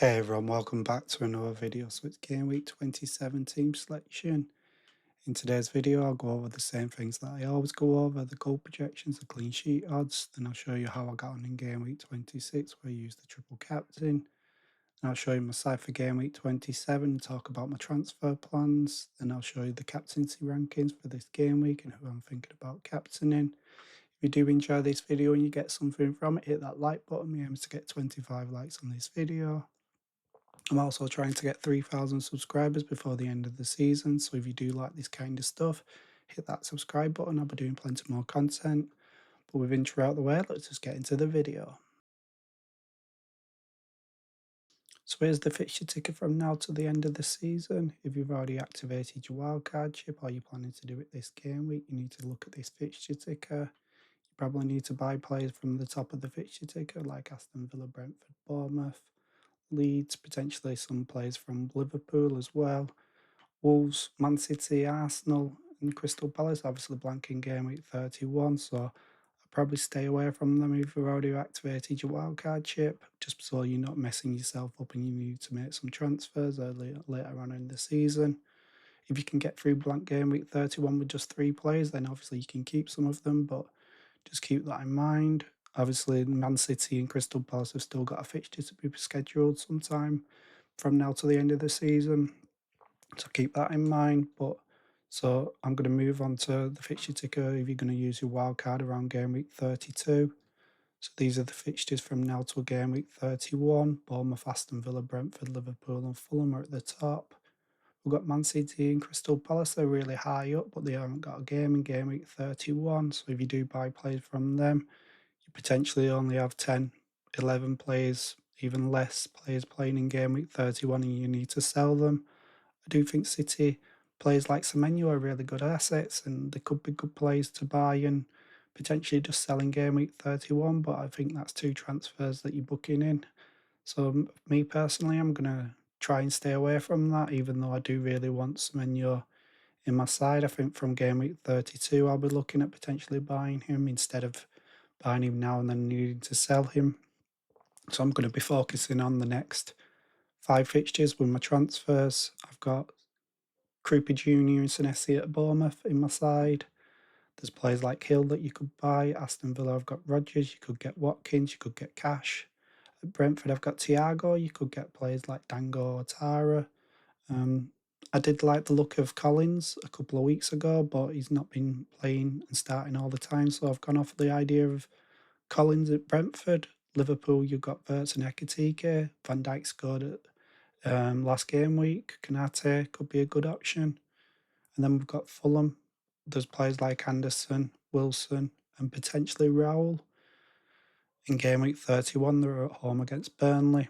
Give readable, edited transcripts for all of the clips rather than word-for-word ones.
Hey everyone, welcome back to another video. So it's game week 27 team selection. In today's video, I'll go over the same things that I always go over, the goal projections, the clean sheet odds. Then I'll show you how I got on in game week 26, where I used the triple captain. And I'll show you my side for game week 27, talk about my transfer plans. Then I'll show you the captaincy rankings for this game week and who I'm thinking about captaining. If you do enjoy this video and you get something from it, hit that like button. My aim is to get 25 likes on this video. I'm also trying to get 3,000 subscribers before the end of the season, so if you do like this kind of stuff, hit that subscribe button. I'll be doing plenty more content. But with intro out the way, let's just get into the video. So here's the fixture ticker from now to the end of the season. If you've already activated your wildcard chip or you're planning to do it this game week, you need to look at this fixture ticker. You probably need to buy players from the top of the fixture ticker like Aston Villa, Brentford, Bournemouth, Leeds, potentially some players from Liverpool as well. Wolves, Man City, Arsenal and Crystal Palace, obviously blanking game week 31, so I'll probably stay away from them if you've already activated your wildcard chip, just so you're not messing yourself up and you need to make some transfers later on in the season. If you can get through blank game week 31 with just 3 players, then obviously you can keep some of them, but just keep that in mind. Obviously, Man City and Crystal Palace have still got a fixture to be scheduled sometime from now to the end of the season, so keep that in mind. So I'm going to move on to the fixture ticker if you're going to use your wild card around game week 32. So these are the fixtures from now to game week 31. Bournemouth, Aston Villa, Brentford, Liverpool and Fulham are at the top. We've got Man City and Crystal Palace, they're really high up, but they haven't got a game in game week 31. So if you do buy players from them, you potentially only have 10, 11 players, even less players playing in game week 31 and you need to sell them. I do think City players like Semenyo are really good assets and they could be good players to buy and potentially just sell in game week 31, but I think that's 2 transfers that you're booking in. So me personally, I'm going to try and stay away from that, even though I do really want Semenyo in my side. I think from game week 32, I'll be looking at potentially buying him instead of buying him now and then needing to sell him. So I'm going to be focusing on the next 5 fixtures with my transfers. I've got Krupa Jr. and Senesi at Bournemouth in my side. There's players like Hill that you could buy. Aston Villa, I've got Rodgers. You could get Watkins. You could get Cash. At Brentford, I've got Thiago. You could get players like Dango or Tara. I did like the look of Collins a couple of weeks ago, but he's not been playing and starting all the time, so I've gone off the idea of Collins at Brentford. Liverpool, you've got Wirtz and Ekitike. Van Dijk scored at last game week. Konate could be a good option. And then we've got Fulham. There's players like Anderson, Wilson, and potentially Raul. In game week 31, they're at home against Burnley.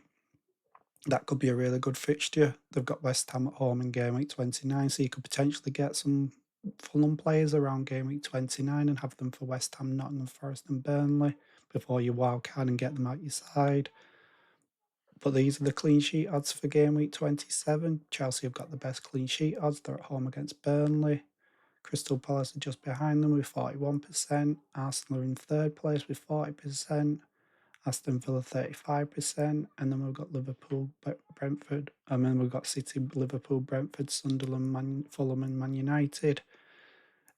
That could be a really good fixture. They've got West Ham at home in game week 29, so you could potentially get some Fulham players around game week 29 and have them for West Ham, Nottingham Forest and Burnley before you wildcard and get them out your side. But these are the clean sheet odds for game week 27. Chelsea have got the best clean sheet odds. They're at home against Burnley. Crystal Palace are just behind them with 41%. Arsenal are in third place with 40%. Aston Villa 35%, and then we've got Liverpool, Brentford, and then we've got City, Liverpool, Brentford, Sunderland, Fulham and Man United.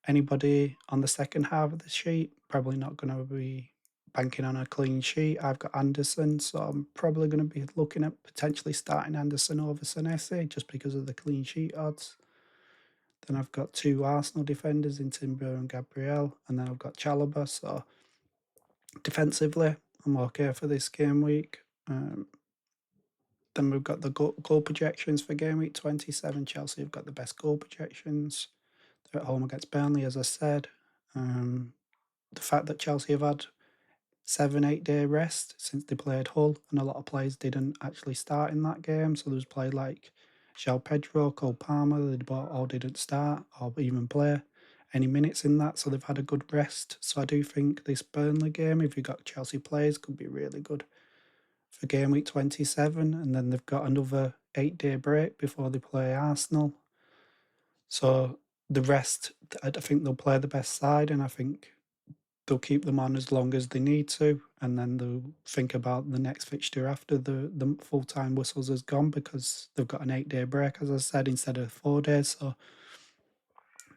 Anybody on the second half of the sheet, probably not going to be banking on a clean sheet. I've got Anderson, so I'm probably going to be looking at potentially starting Anderson over Senesi just because of the clean sheet odds. Then I've got 2 Arsenal defenders in Timber and Gabriel, and then I've got Chalobah, so defensively, I'm okay for this game week. Then we've got the goal projections for game week 27. Chelsea have got the best goal projections. They're at home against Burnley, as I said. The fact that Chelsea have had 7-8 day rest since they played Hull, and a lot of players didn't actually start in that game. So there was players like João Pedro, Cole Palmer, they all didn't start or even play any minutes in that, so they've had a good rest. So I do think this Burnley game, if you've got Chelsea players, could be really good for game week 27, and then they've got another 8-day break before they play Arsenal. So the rest, I think they'll play the best side, and I think they'll keep them on as long as they need to. and then they'll think about the next fixture after the full-time whistles has gone, because they've got an 8-day break, as I said, instead of 4 days. So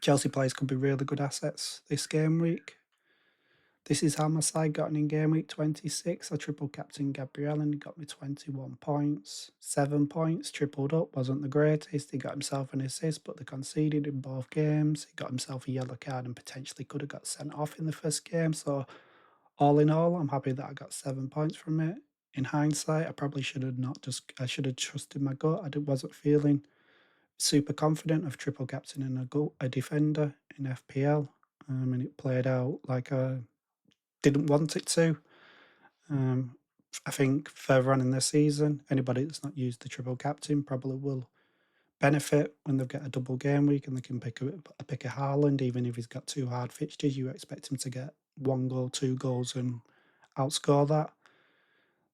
Chelsea players could be really good assets this game week. This is how my side got on in game week 26. I triple captain Gabriel and he got me 21 points. 7 points, tripled up, wasn't the greatest. He got himself an assist, but they conceded in both games. He got himself a yellow card and potentially could have got sent off in the first game. So all in all, I'm happy that I got 7 points from it. In hindsight, I probably should have I should have trusted my gut. I wasn't feeling super confident of triple captaining a defender in FPL. And it played out like I didn't want it to. I think further on in the season, anybody that's not used the triple captain probably will benefit when they get a double game week and they can pick a Haaland. Even if he's got 2 hard fixtures, you expect him to get 1 goal, 2 goals and outscore that.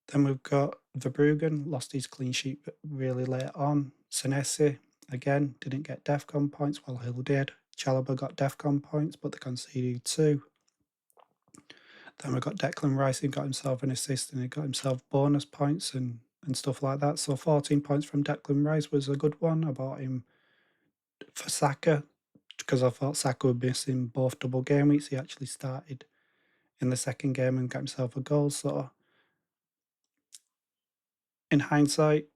Then we've got Verbruggen, lost his clean sheet really late on. Senesi, again, didn't get DEFCON points while Hill did. Chalobah got DEFCON points, but they conceded 2. Then we got Declan Rice, who got himself an assist and he got himself bonus points and stuff like that. So 14 points from Declan Rice was a good one. I bought him for Saka because I thought Saka would miss in both double game weeks. He actually started in the second game and got himself a goal. So in hindsight,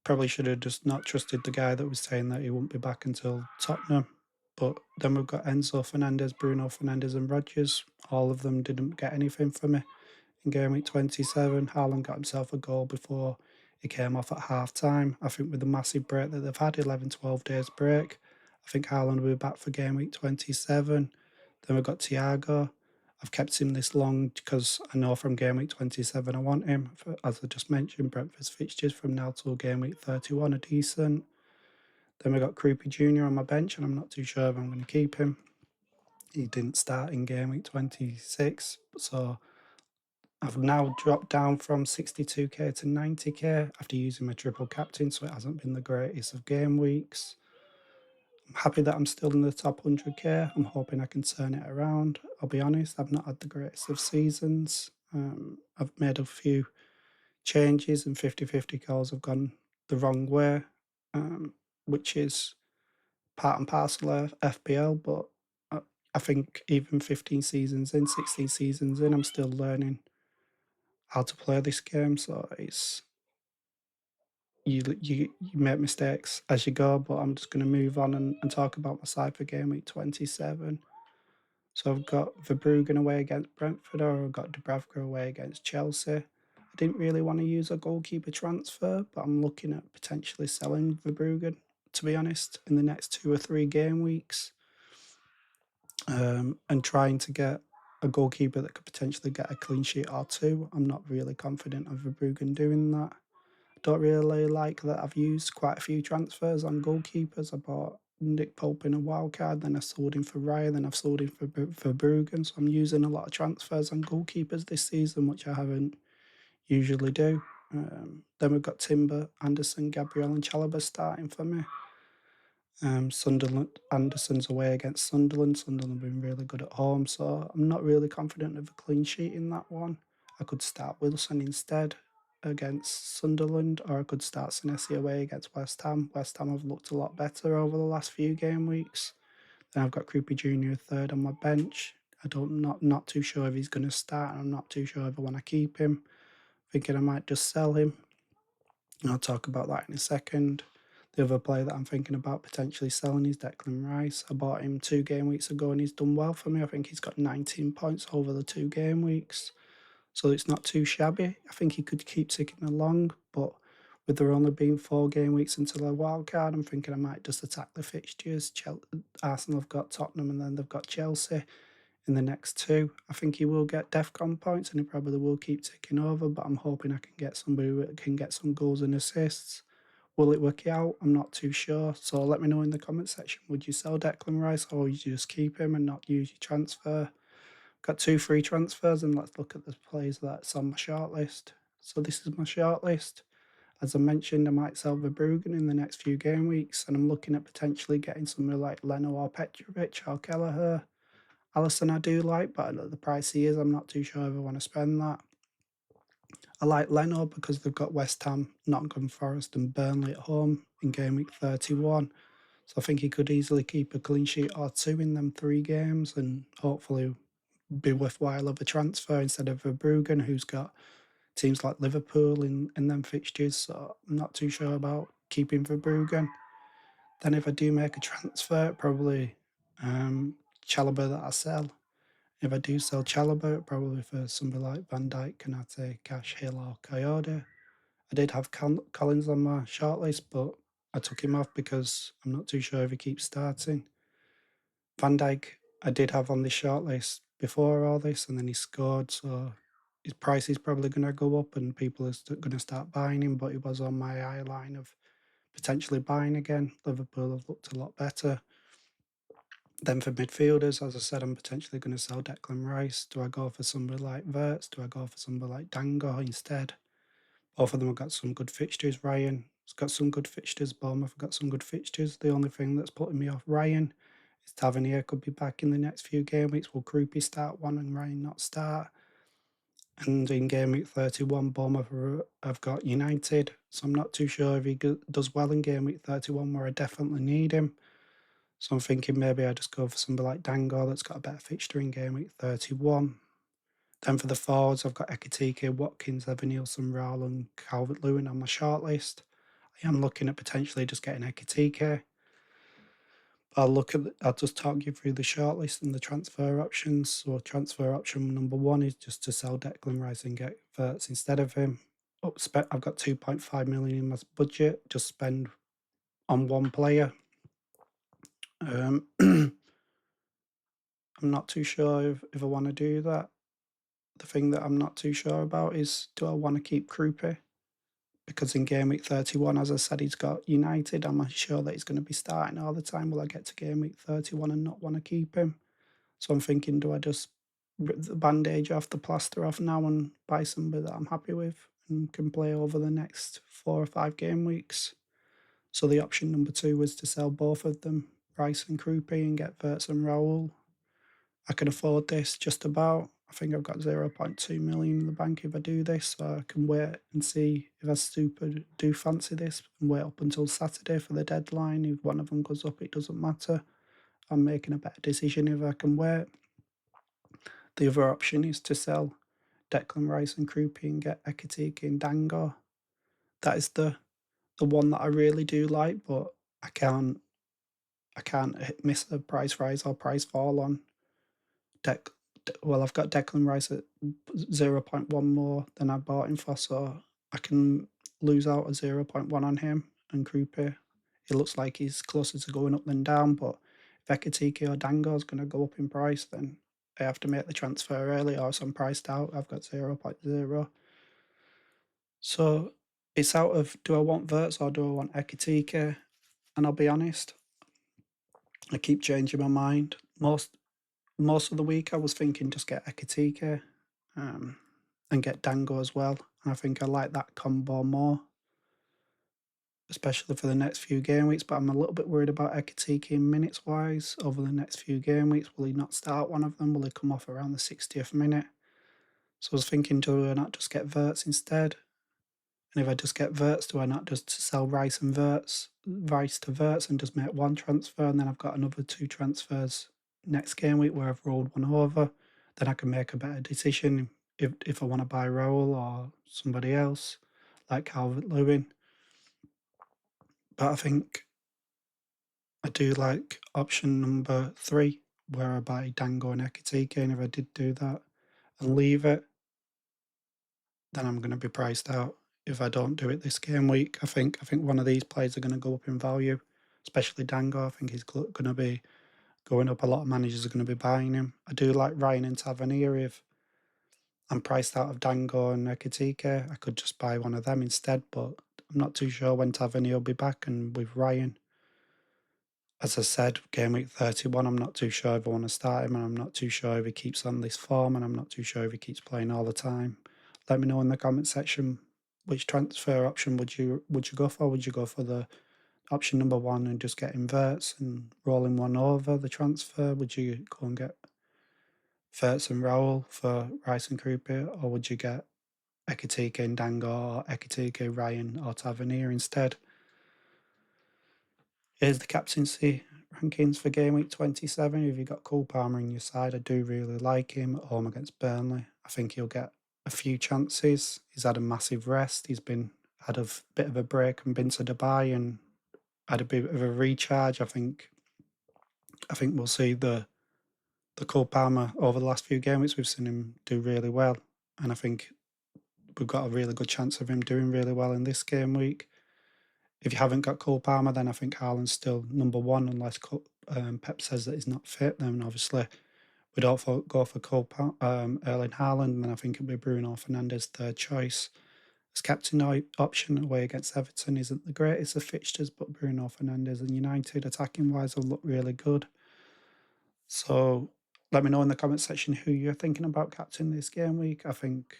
probably should have just not trusted the guy that was saying that he wouldn't be back until Tottenham. But then we've got Enzo Fernandez, Bruno Fernandes and Rodgers. All of them didn't get anything from me. In game week 27, Haaland got himself a goal before he came off at half-time. I think with the massive break that they've had, 11, 12 days break, I think Haaland will be back for game week 27. Then we've got Thiago. I've kept him this long because I know from game week 27 I want him. As I just mentioned, Brentford's fixtures from now till game week 31 are decent. Then we've got Krupa Jr. on my bench and I'm not too sure if I'm going to keep him. He didn't start in game week 26, so I've now dropped down from 62k to 90k after using my triple captain, so it hasn't been the greatest of game weeks. I'm happy that I'm still in the top 100k. I'm hoping I can turn it around. I'll be honest, I've not had the greatest of seasons. I've made a few changes and 50-50 calls have gone the wrong way, which is part and parcel of FPL, but I think even 15 seasons in, 16 seasons in, I'm still learning how to play this game. So it's you make mistakes as you go, but I'm just going to move on and talk about my side for game week 27. So I've got Verbruggen away against Brentford, or I've got Dubravka away against Chelsea. I didn't really want to use a goalkeeper transfer, but I'm looking at potentially selling Verbruggen, to be honest, in the next 2 or 3 game weeks, and trying to get a goalkeeper that could potentially get a clean sheet or 2. I'm not really confident of Verbruggen doing that. Don't really like that I've used quite a few transfers on goalkeepers. I bought Nick Pope in a wildcard, then I sold him for Ryan, then I've sold him for Bruggen. So I'm using a lot of transfers on goalkeepers this season, which I haven't usually do. Then we've got Timber, Anderson, Gabriel and Chalobah starting for me. Sunderland, Anderson's away against Sunderland. Sunderland have been really good at home, so I'm not really confident of a clean sheet in that one. I could start Wilson instead against Sunderland, or I could start Senesi away against West Ham. West Ham have looked a lot better over the last few game weeks. Then I've got Krupa Jr. third on my bench. Not too sure if he's going to start, and I'm not too sure if I want to keep him. Thinking I might just sell him. And I'll talk about that in a second. The other player that I'm thinking about potentially selling is Declan Rice. I bought him 2 game weeks ago and he's done well for me. I think he's got 19 points over the 2 game weeks. So it's not too shabby. I think he could keep ticking along, but with there only being 4 game weeks until a wild card, I'm thinking I might just attack the fixtures. Arsenal have got Tottenham and then they've got Chelsea in the next 2. I think he will get DEFCON points and he probably will keep ticking over, but I'm hoping I can get somebody that can get some goals and assists. Will it work out? I'm not too sure. So let me know in the comment section. Would you sell Declan Rice or would you just keep him and not use your transfer? Got 2 free transfers and let's look at the players that's on my shortlist. So this is my shortlist. As I mentioned, I might sell Verbruggen in the next few game weeks and I'm looking at potentially getting somebody like Leno or Petrovic or Kelleher. Alisson I do like, but at the price he is, I'm not too sure if I want to spend that. I like Leno because they've got West Ham, Nottingham Forest and Burnley at home in game week 31. So I think he could easily keep a clean sheet or two in them 3 games and hopefully be worthwhile of a transfer instead of Verbruggen, who's got teams like Liverpool in them fixtures. So I'm not too sure about keeping Verbruggen. Then if I do make a transfer, probably Chalobah that I sell. If I do sell Chalobah, probably for somebody like Van Dijk, Kanate, Cash, Hill or Coyote. I did have Collins on my shortlist, but I took him off because I'm not too sure if he keeps starting. Van Dijk, I did have on the shortlist before all this, and then he scored, so his price is probably going to go up and people are going to start buying him, but he was on my eye line of potentially buying again. Liverpool have looked a lot better. Then for midfielders, as I said, I'm potentially going to sell Declan Rice. Do I go for somebody like Wirtz? Do I go for somebody like Dango instead? Both of them have got some good fixtures. Ryan has got some good fixtures. Bournemouth have got some good fixtures. The only thing that's putting me off Ryan is Tavernier could be back in the next few game weeks. Will Kroupy start one and Ryan not start? And in game week 31, Bournemouth have got United. So I'm not too sure if he does well in game week 31 where I definitely need him. So I'm thinking maybe I just go for somebody like Dango that's got a better fixture in game week 31. Then for the forwards, I've got Ekitike, Watkins, Evan Nielsen, Raul and Calvert-Lewin on my shortlist. I am looking at potentially just getting Ekitike. I'll just talk you through the shortlist and the transfer options. So transfer option number 1 is just to sell Declan Rice and get Wirtz instead of him. I've got 2.5 million in my budget, just spend on one player. I'm not too sure if I want to do that. The thing that I'm not too sure about is, do I want to keep Kroupy? Because in game week 31, as I said, he's got United. I'm not sure that he's going to be starting all the time. Will I get to game week 31 and not want to keep him? So I'm thinking, do I just rip the bandage off, the plaster off now and buy somebody that I'm happy with and can play over the next 4 or 5 game weeks? So the option number 2 was to sell both of them, Rice and Kroupy, and get Wirtz and Raul. I can afford this just about. I think I've got 0.2 million in the bank if I do this, so I can wait and see if I do fancy this and wait up until Saturday for the deadline. If one of them goes up, it doesn't matter. I'm making a better decision if I can wait. The other option is to sell Declan Rice and Kroupy and get Ekitike and Dango. That is the one that I really do like, but I can't miss a price rise or price fall on I've got Declan Rice at 0.1 more than I bought him for, so I can lose out a 0.1 on him and Kroupy. It looks like he's closer to going up than down, but if Ekitike or Dango is going to go up in price, then I have to make the transfer early or I'm priced out. I've got 0.0. So it's out of, do I want Wirtz or do I want Ekitike? And I'll be honest, I keep changing my mind. Most of the week I was thinking just get Ekitike and get Dango as well. And I think I like that combo more, especially for the next few game weeks. But I'm a little bit worried about Ekitike in minutes wise over the next few game weeks. Will he not start one of them? Will he come off around the 60th minute? So I was thinking, do I not just get Wirtz instead? And if I just get Wirtz, do I not just sell Rice to Wirtz and just make one transfer, and then I've got another 2 transfers next game week where I've rolled one over? Then I can make a better decision if I want to buy Raul or somebody else like Calvert-Lewin. But I think I do like option number 3 where I buy Dango and Ekitike, and if I did do that and leave it, then I'm going to be priced out. If I don't do it this game week, I think one of these players are going to go up in value, especially Dango. I think he's going to be going up. A lot of managers are going to be buying him. I do like Ryan and Tavernier. If I'm priced out of Dango and Ekitike, I could just buy one of them instead, but I'm not too sure when Tavernier will be back. And with Ryan, as I said, game week 31, I'm not too sure if I want to start him, and I'm not too sure if he keeps on this form, and I'm not too sure if he keeps playing all the time. Let me know in the comment section which transfer option would you go for? Would you go for the option number 1 and just get Wirtz and rolling one over the transfer? Would you go and get Wirtz and Raul for Rice and Kroupy, or would you get Ekitike and Dango, or Ekitike, Ryan or Tavernier instead. Here's the captaincy rankings for game week 27. If you've got Cole Palmer in your side, I do really like him at home against Burnley. I think he'll get a few chances. He's had a massive rest. He's had a bit of a break and been to Dubai and had a bit of a recharge. I think we'll see the Cole Palmer over the last few games. We've seen him do really well, and I think we've got a really good chance of him doing really well in this game week. If you haven't got Cole Palmer, then I think Haaland's still number one, unless Pep says that he's not fit. Then obviously we don't go for Erling Haaland, and then I think it'll be Bruno Fernandes' third choice. As captain option away against Everton isn't the greatest of fixtures, but Bruno Fernandes and United attacking-wise will look really good. So let me know in the comment section who you're thinking about captain this game week. I think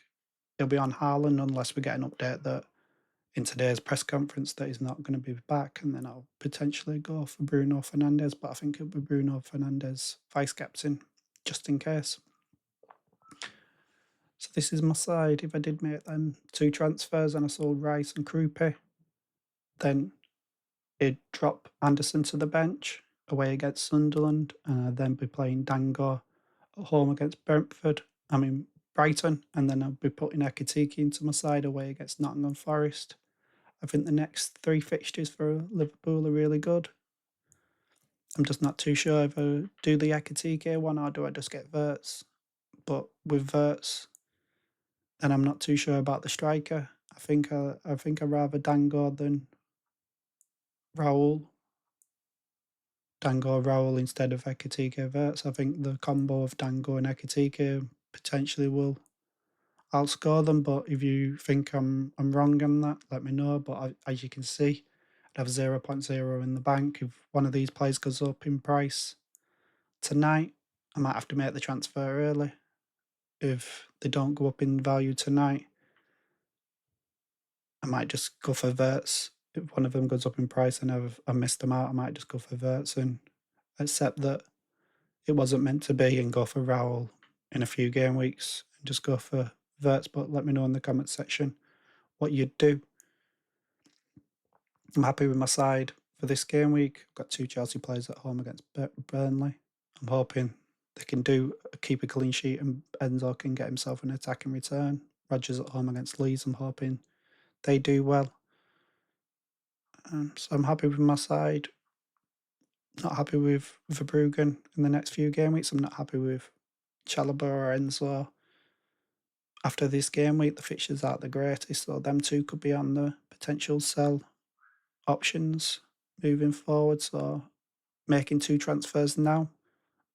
he'll be on Haaland unless we get an update that in today's press conference that he's not going to be back, and then I'll potentially go for Bruno Fernandes, but I think it'll be Bruno Fernandes vice-captain, just in case. So this is my side. If I did make them 2 transfers and I sold Rice and Krupe, then it'd drop Anderson to the bench away against Sunderland, and I'd then be playing Dango at home against Brighton, and then I'll be putting Ekitike into my side away against Nottingham Forest. I think the next 3 fixtures for Liverpool are really good. I'm just not too sure if I do the Ekitike one or do I just get Wirtz. But with Wirtz, then I'm not too sure about the striker. I think I'd rather Dango than Raul. Dango Raul instead of Ekitike Wirtz. I think the combo of Dango and Ekitike potentially will outscore them, but if you think I'm wrong on that, let me know. But as you can see, I'd have 0.0 in the bank. If one of these players goes up in price tonight, I might have to make the transfer early. If they don't go up in value tonight, I might just go for Wirtz. If one of them goes up in price and I've missed them out, I might just go for Wirtz and accept that it wasn't meant to be and go for Raul in a few game weeks and just go for Wirtz. But let me know in the comment section what you'd do. I'm happy with my side for this game week. I've got 2 Chelsea players at home against Burnley. I'm hoping they can keep a clean sheet and Enzo can get himself an attacking return. Rodgers at home against Leeds. I'm hoping they do well. So I'm happy with my side. Not happy with Verbruggen in the next few game weeks. I'm not happy with Chalobah or Enzo. After this game week, the fixtures aren't the greatest, so them 2 could be on the potential sell options moving forward. So making 2 transfers now,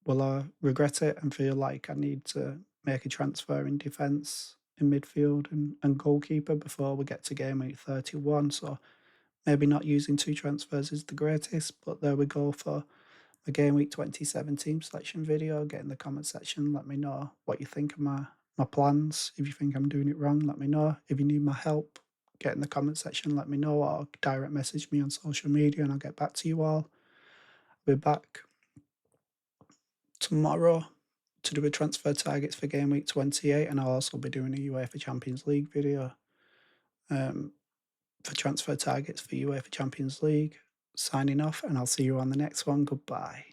will I regret it and feel like I need to make a transfer in defence, in midfield and goalkeeper before we get to game week 31? So maybe not using 2 transfers is the greatest, but there we go for the game week 27 team selection video. Get in the comment section, let me know what you think of my plans. If you think I'm doing it wrong, let me know. If you need my help, get in the comment section, let me know, or direct message me on social media and I'll get back to you all. I'll be back tomorrow to do a transfer targets for game week 28, and I'll also be doing a UEFA Champions League video for transfer targets for UEFA Champions League. Signing off, and I'll see you on the next one. Goodbye.